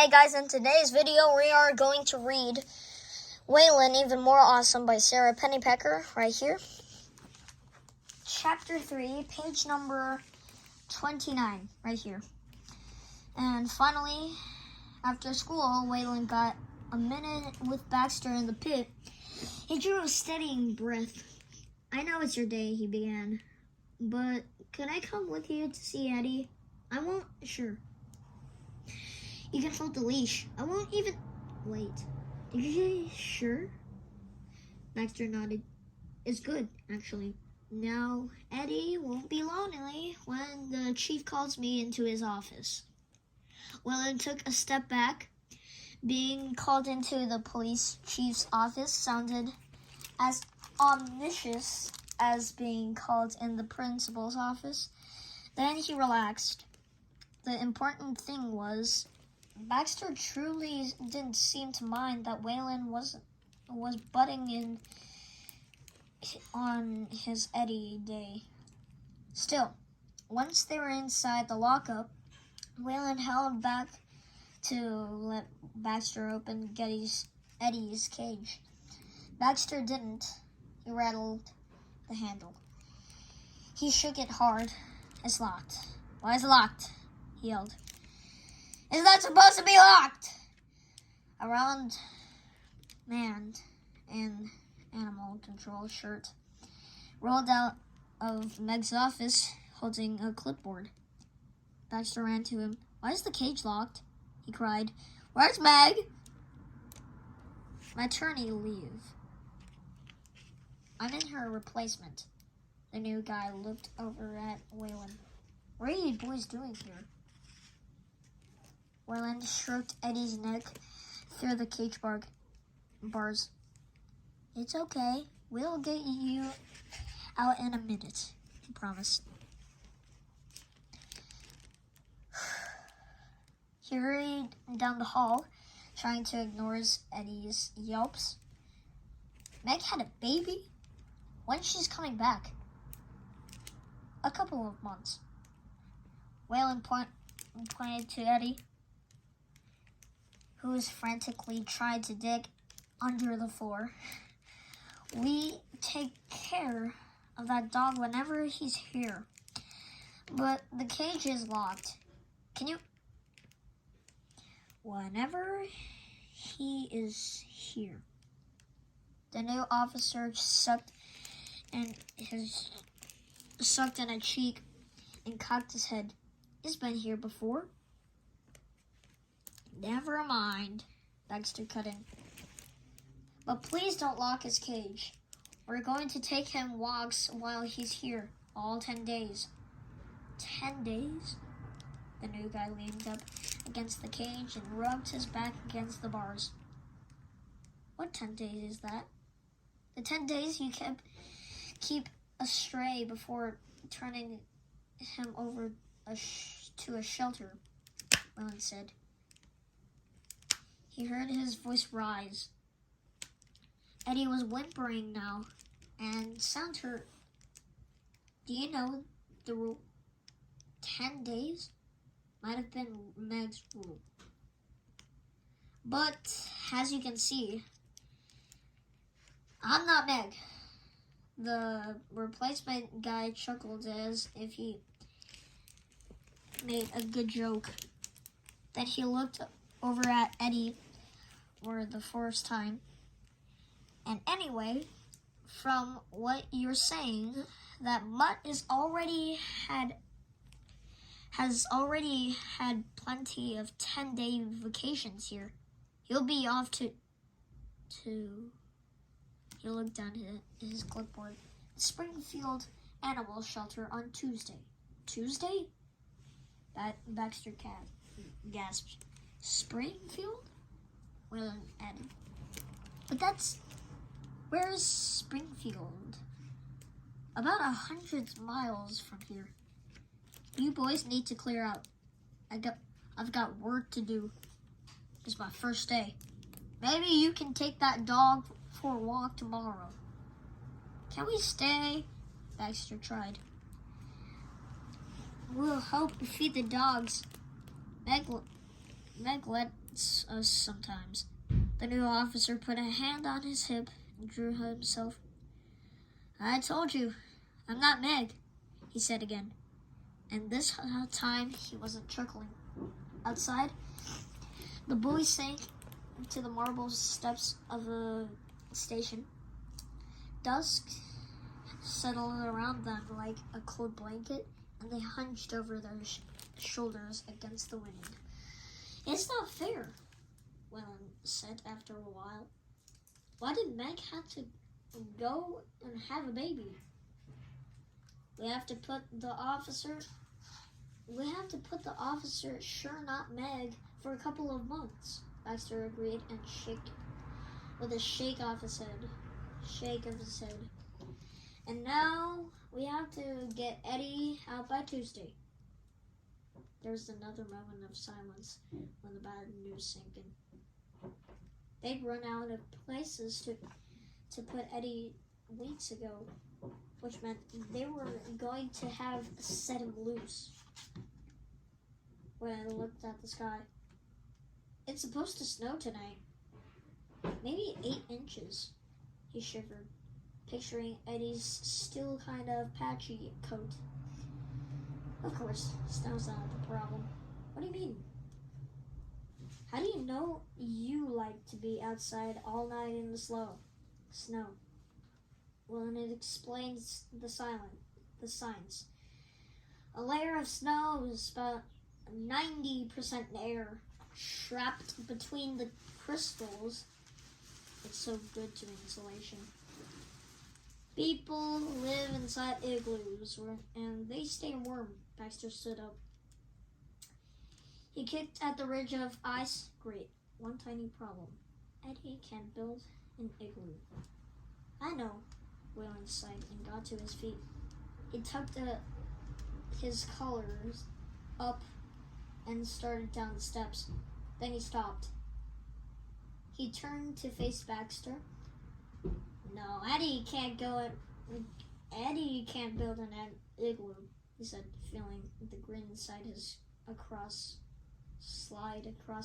Hey guys, in today's video we are going to read Waylon, Even More Awesome by Sara Pennypacker right here. Chapter 3, page number 29 right here. And finally, after school, Waylon got a minute with Baxter in the pit. He drew a steadying breath. "I know it's your day," he began, "but can I come with you to see Eddie?" "I won't." "Sure. You can hold the leash." "I won't even..." "Wait. Did you say sure?" Baxter nodded. "It's good, actually. Now, Eddie won't be lonely when the chief calls me into his office." Waylon took a step back. Being called into the police chief's office sounded as ominous as being called in the principal's office. Then he relaxed. The important thing was, Baxter truly didn't seem to mind that Waylon was butting in on his Eddie day. Still, once they were inside the lockup, Waylon held back to let Baxter open Eddie's cage. Baxter didn't. He rattled the handle. He shook it hard. "It's locked." "Why is it locked?" he yelled. "It's not supposed to be locked!" A round man in animal control shirt rolled out of Meg's office holding a clipboard. Baxter ran to him. "Why is the cage locked?" he cried. "Where's Meg?" "Maternity leave. I'm in her replacement." The new guy looked over at Waylon. "What are you boys doing here?" Waylon stroked Eddie's neck through the cage bars. "It's okay. We'll get you out in a minute," he promised. He hurried down the hall, trying to ignore Eddie's yelps. "Meg had a baby? When she's coming back?" "A couple of months." Waylon pointed to Eddie, who was frantically trying to dig under the floor. "We take care of that dog whenever he's here, but the cage is locked. Can you..." "Whenever he is here." The new officer sucked in a cheek and cocked his head. "He's been here before." "Never mind," Baxter cut in. "But please don't lock his cage. We're going to take him walks while he's here, all 10 days. 10 days? The new guy leaned up against the cage and rubbed his back against the bars. "What 10 days is that?" "The 10 days you keep astray before turning him over to a shelter," Waylon said. He heard his voice rise. Eddie was whimpering now, and sound hurt. "Do you know the rule? 10 days? Might have been Meg's rule. But, as you can see, I'm not Meg." The replacement guy chuckled as if he made a good joke. Then he looked over at Eddie for the first time. "And anyway, from what you're saying, that mutt has already had plenty of 10-day vacations here. He'll be off to..." He looked down at his clipboard. "Springfield Animal Shelter on Tuesday." "Tuesday?" Baxter gasped. "Springfield?" Waylon added. "But where's Springfield?" "About 100 miles from here. You boys need to clear out. I've got work to do. It's my first day. Maybe you can take that dog for a walk tomorrow." "Can we stay?" Baxter tried. "We'll help feed the dogs." Meg let us sometimes. The new officer put a hand on his hip and drew himself. I told you, I'm not Meg, he said again. And this time he wasn't chuckling. Outside, the boys sank into the marble steps of the station. Dusk settled around them like a cold blanket, and they hunched over their shoulders against the wind. It's not fair, Waylon said after a while. Why did Meg have to go and have a baby? We have to put the officer, sure not Meg, for a couple of months, Baxter agreed and with a shake of his head. And now we have to get Eddie out by Tuesday. There was another moment of silence when the bad news sank in. They'd run out of places to put Eddie weeks ago, which meant they were going to have to set him loose. When I looked at the sky, it's supposed to snow tonight. Maybe 8 inches, he shivered, picturing Eddie's still kind of patchy coat. Of course, snow's not the problem. What do you mean? How do you know you like to be outside all night in the snow? Well, and it explains the signs. A layer of snow is about 90% air trapped between the crystals. It's so good to insulation. People live inside igloos, and they stay warm. Baxter stood up. He kicked at the ridge of ice. Great. One tiny problem. Eddie can't build an igloo. I know, Waylon sighed and got to his feet. He tucked his collars up and started down the steps. Then he stopped. He turned to face Baxter. No, Eddie can't build an igloo, he said, feeling the grin slide across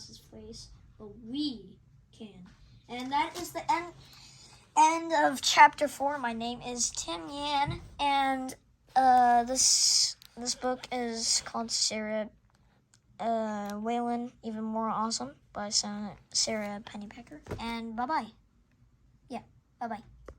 his face. But we can. And that is the end of chapter 4. My name is Tim Yan, and this book is called Sara Waylon, Even More Awesome by Sara Pennypacker. And bye-bye. Yeah, bye-bye.